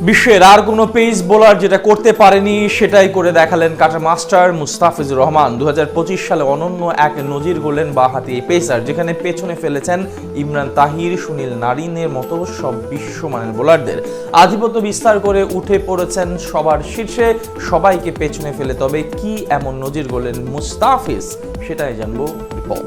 বিশ্বের আর কোনো pace bowler যেটা করতে পারেনি সেটাই করে দেখালেন কাটার মাস্টার মুস্তাফিজুর রহমান। 2025 সালে অনন্য এক নজির গড়লেন বাঁহাতি পেসার, যেখানে পেছনে ফেলেছেন ইমরান তাহির, সুনীল নারিনের মতো সব বিশ্বমানের বোলারদের। আধিপত্য বিস্তার করে উঠে পড়েছেন সবার শীর্ষে, সবাইকে পেছনে ফেলে। তবে কি এমন নজির গড়লেন মুস্তাফিজ, সেটাই জানবো রিপোর্ট।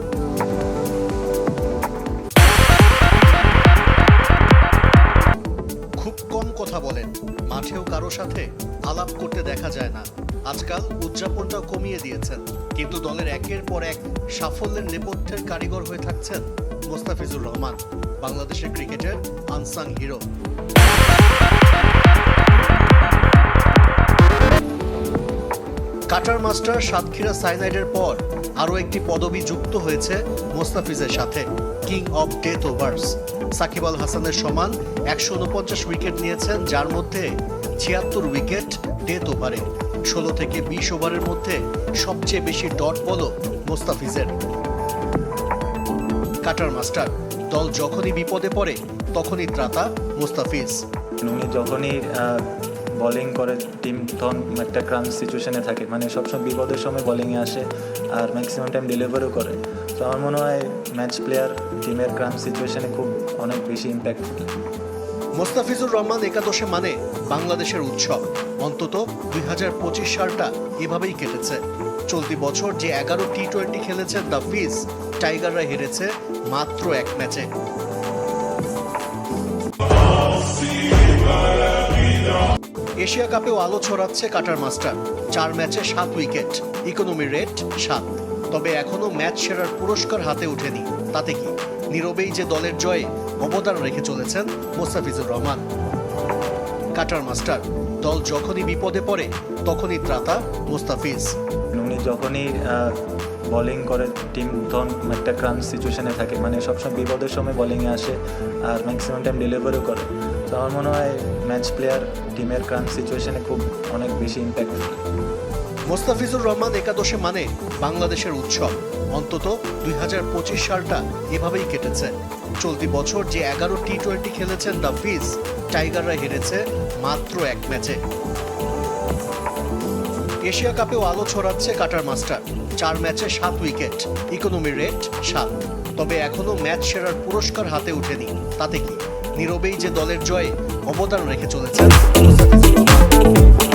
খুব কম কথা বলেন, মাঠেও কারো সাথে আলাপ করতে দেখা যায় না। আজকাল উদযাপনটাও কমিয়ে দিয়েছেন, কিন্তু দলের একের পর এক সাফল্যের নেপথ্যের কারিগর হয়ে থাকছেন মুস্তাফিজুর রহমান, বাংলাদেশের ক্রিকেটের unsung hero. Cutter master Satkhira সাইনাইডের পর আরও একটি পদবি যুক্ত হয়েছে মুস্তাফিজের সাথে, king of death overs. Shakib Al হাসানের সমান 149 উইকেট নিয়েছেন, যার মধ্যে 76 উইকেট ডেথ ওভারে। 16 থেকে 20 ওভারের মধ্যে সবচেয়ে বেশি ডট বলও মুস্তাফিজের। কাটার মাস্টার, দল যখনই বিপদে পড়ে তখনই ত্রাতা মুস্তাফিজ। উনি যখনই বোলিং করে টিম তখন একটা ক্রাঞ্চ সিচুয়েশনে থাকে, মানে সবসময় বিপদের সময় বোলিংয়ে আসে আর ম্যাক্সিমাম টাইম ডেলিভারও করে। তো আমার মনে হয় ম্যাচ প্লেয়ার টিমের ক্রাঞ্চ সিচুয়েশনে খুব অনেক বেশি ইম্প্যাক্টফুল। মুস্তাফিজুর রহমান একাদশে মানে বাংলাদেশের উৎসব। অন্তত 2025 সালটা এভাবেই কেটেছে। চলতি বছর যে 11 টি-20 খেলেছেন দ্য ফিজ, টাইগাররা হেরেছে মাত্র এক ম্যাচে। এশিয়া কাপেও আলো ছড়াচ্ছে কাটার মাস্টার। 4 ম্যাচে 7 উইকেট, ইকোনমি রেট 7। তবে এখনো ম্যাচ সেরার পুরস্কার হাতে ওঠেনি। তাতে কি, নীরবেই যে দলের জয়ে অবদান রেখে চলেছেন মুস্তাফিজুর রহমান। কাটার মাস্টার, দল যখনই বিপদে পড়ে তখনই ত্রাতা মুস্তাফিজ। উনি যখনই বোলিং করে টিম তখন একটা ক্রাঞ্চ সিচুয়েশনে থাকে, মানে সবসময় বিপদের সময় বোলিংয়ে আসে আর ম্যাক্সিমাম টাইম ডেলিভারও করে। তো আমার মনে হয় ম্যাচ প্লেয়ার টিমের ক্রাঞ্চ সিচুয়েশনে খুব অনেক বেশি ইম্প্যাক্টফুল। মুস্তাফিজুর রহমান একাদশে মানে বাংলাদেশের উৎসব। অন্তত 2025 সালটা এভাবেই কেটেছে। চলতি বছর যে 11 টি-20 খেলেছেন দ্য ফিজ, টাইগাররা হেরেছে মাত্র এক ম্যাচে। এশিয়া কাপেও আলো ছড়াচ্ছে কাটার মাস্টার। 4 ম্যাচে 7 উইকেট, ইকোনমি রেট 7। তবে এখনো ম্যাচ সেরার পুরস্কার হাতে ওঠেনি। তাতে কি, নীরবেই যে দলের জয়ে অবদান রেখে চলেছেন মুস্তাফিজুর রহমান।